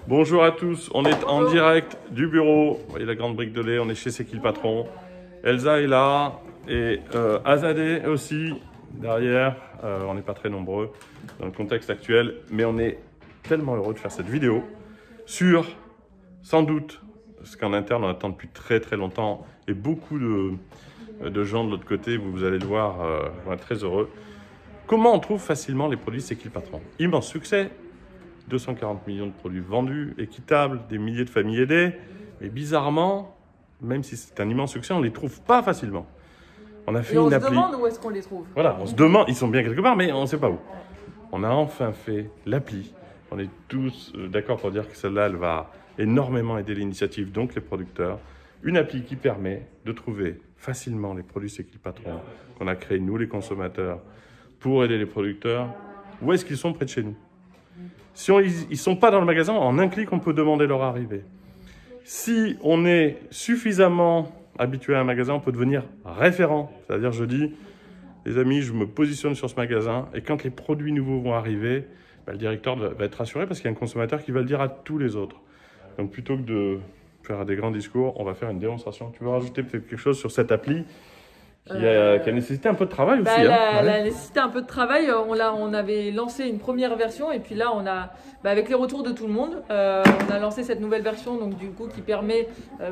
Bonjour à tous, on est en direct du bureau. Vous voyez la grande brique de lait, on est chez C'est qui le patron. Elsa est là et Azadeh aussi derrière. On n'est pas très nombreux dans le contexte actuel, mais on est tellement heureux de faire cette vidéo sur, sans doute, ce qu'en interne on attend depuis très longtemps et beaucoup de gens de l'autre côté, vous allez le voir, vont être très heureux. Comment on trouve facilement les produits C'est qui le patron? Immense succès. 240 millions de produits vendus, équitables, des milliers de familles aidées. Mais bizarrement, même si c'est un immense succès, on ne les trouve pas facilement. On a fait une appli. On se demande où est-ce qu'on les trouve. Voilà, on se demande, ils sont bien quelque part, mais on ne sait pas où. On a enfin fait l'appli. On est tous d'accord pour dire que celle-là, elle va énormément aider l'initiative, donc les producteurs. Une appli qui permet de trouver facilement les produits C'est qui le patron, qu'on a créé nous les consommateurs, pour aider les producteurs. Où est-ce qu'ils sont près de chez nous? Si ils ne sont pas dans le magasin, en un clic, on peut demander leur arrivée. Si on est suffisamment habitué à un magasin, on peut devenir référent. C'est-à-dire, je dis, les amis, je me positionne sur ce magasin et quand les produits nouveaux vont arriver, le directeur va être rassuré parce qu'il y a un consommateur qui va le dire à tous les autres. Donc, plutôt que de faire des grands discours, on va faire une démonstration. Tu veux rajouter peut-être quelque chose sur cette appli qui a nécessité un peu de travail aussi. Elle a nécessité un peu de travail. On avait lancé une première version et puis là, on a, avec les retours de tout le monde, on a lancé cette nouvelle version donc, du coup, qui permet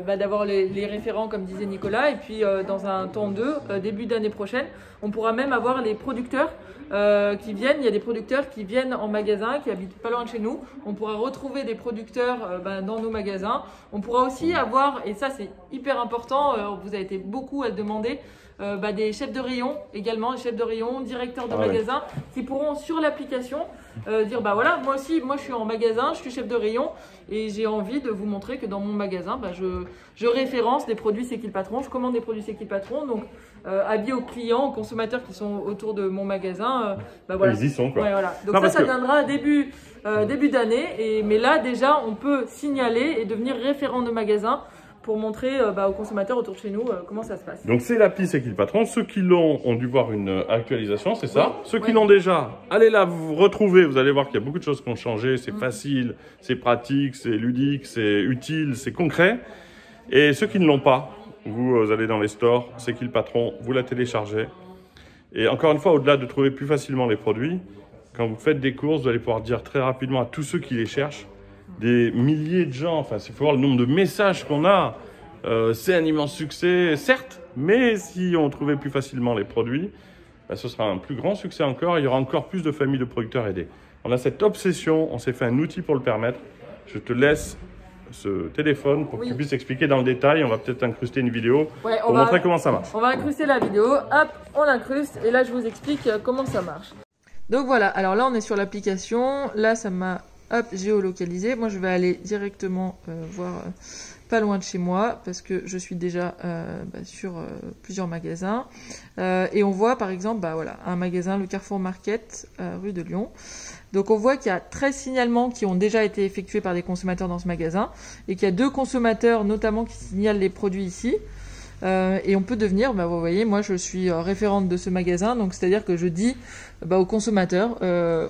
d'avoir les référents, comme disait Nicolas. Et puis, dans un temps 2, début d'année prochaine, on pourra même avoir les producteurs qui viennent. Il y a des producteurs qui viennent en magasin, qui habitent pas loin de chez nous. On pourra retrouver des producteurs dans nos magasins. On pourra aussi avoir, et ça c'est hyper important, vous avez été beaucoup à le demander, des chefs de rayon également, des chefs de rayon, directeurs de magasins qui pourront sur l'application dire voilà, moi aussi, moi je suis en magasin, je suis chef de rayon et j'ai envie de vous montrer que dans mon magasin, je référence des produits C'est qui le patron, je commande des produits C'est qui le patron, donc avis aux clients, aux consommateurs qui sont autour de mon magasin, voilà. Ils y sont quoi. Ouais, voilà. Donc ça viendra début d'année, mais là déjà on peut signaler et devenir référent de magasin pour montrer aux consommateurs autour de chez nous comment ça se passe. Donc c'est l'appli C'est qui le patron. Ceux qui l'ont ont dû voir une actualisation, c'est ça. Ceux qui l'ont déjà, allez là, vous retrouvez, vous allez voir qu'il y a beaucoup de choses qui ont changé. C'est facile, c'est pratique, c'est ludique, c'est utile, c'est concret. Et ceux qui ne l'ont pas, vous allez dans les stores, C'est qui le patron, vous la téléchargez. Et encore une fois, au-delà de trouver plus facilement les produits, quand vous faites des courses, vous allez pouvoir dire très rapidement à tous ceux qui les cherchent, des milliers de gens, enfin, il faut voir le nombre de messages qu'on a. C'est un immense succès, certes, mais si on trouvait plus facilement les produits, ce sera un plus grand succès encore. Il y aura encore plus de familles de producteurs aidés. On a cette obsession, on s'est fait un outil pour le permettre. Je te laisse ce téléphone pour que tu puisses expliquer dans le détail. On va peut-être incruster une vidéo pour montrer comment ça marche. On va incruster la vidéo, hop, on l'incruste et là je vous explique comment ça marche. Donc voilà, alors là on est sur l'application, là ça m'a géolocalisé. Moi je vais aller directement voir pas loin de chez moi parce que je suis déjà sur plusieurs magasins et on voit par exemple un magasin, le Carrefour Market rue de Lyon. Donc on voit qu'il y a 13 signalements qui ont déjà été effectués par des consommateurs dans ce magasin et qu'il y a 2 consommateurs notamment qui signalent les produits ici. Et on peut devenir, vous voyez, moi je suis référente de ce magasin, donc c'est-à-dire que je dis aux consommateurs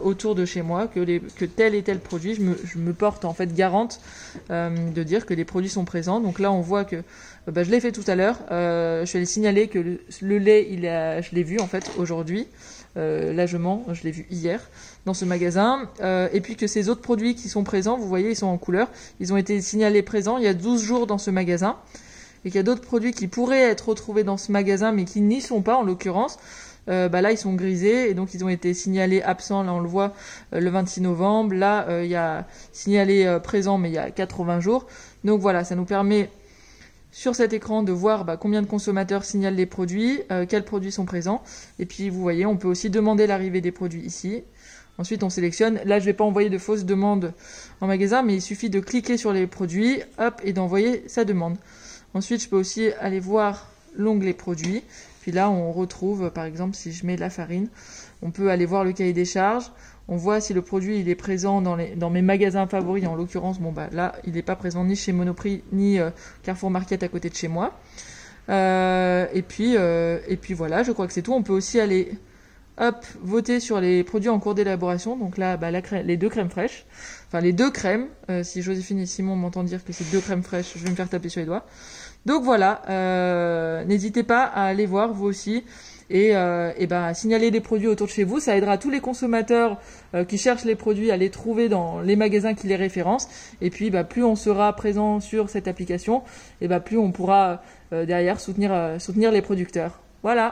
autour de chez moi que tel et tel produit, je me porte en fait garante de dire que les produits sont présents. Donc là on voit que je l'ai fait tout à l'heure, je suis allée signaler que le lait, je l'ai vu en fait aujourd'hui, là je mens, je l'ai vu hier dans ce magasin, et puis que ces autres produits qui sont présents, vous voyez, ils sont en couleur, ils ont été signalés présents il y a 12 jours dans ce magasin. Et qu'il y a d'autres produits qui pourraient être retrouvés dans ce magasin, mais qui n'y sont pas en l'occurrence. Là, ils sont grisés et donc ils ont été signalés absents. Là, on le voit le 26 novembre. Là, il y a signalé présent, mais il y a 80 jours. Donc voilà, ça nous permet sur cet écran de voir combien de consommateurs signalent les produits, quels produits sont présents. Et puis, vous voyez, on peut aussi demander l'arrivée des produits ici. Ensuite, on sélectionne. Là, je ne vais pas envoyer de fausses demandes en magasin, mais il suffit de cliquer sur les produits, hop, et d'envoyer sa demande. Ensuite, je peux aussi aller voir l'onglet produits. Puis là, on retrouve, par exemple, si je mets de la farine, on peut aller voir le cahier des charges. On voit si le produit il est présent dans mes magasins favoris. En l'occurrence, là, il n'est pas présent ni chez Monoprix, ni Carrefour Market à côté de chez moi. Et puis voilà, je crois que c'est tout. On peut aussi aller hop, voter sur les produits en cours d'élaboration. Donc là, bah, les 2 crèmes fraîches. Enfin, les 2 crèmes. Si Joséphine et Simon m'entendent dire que c'est 2 crèmes fraîches, je vais me faire taper sur les doigts. Donc voilà, n'hésitez pas à aller voir vous aussi et à signaler des produits autour de chez vous. Ça aidera tous les consommateurs qui cherchent les produits à les trouver dans les magasins qui les référencent. Et puis plus on sera présent sur cette application, et plus on pourra derrière soutenir les producteurs. Voilà.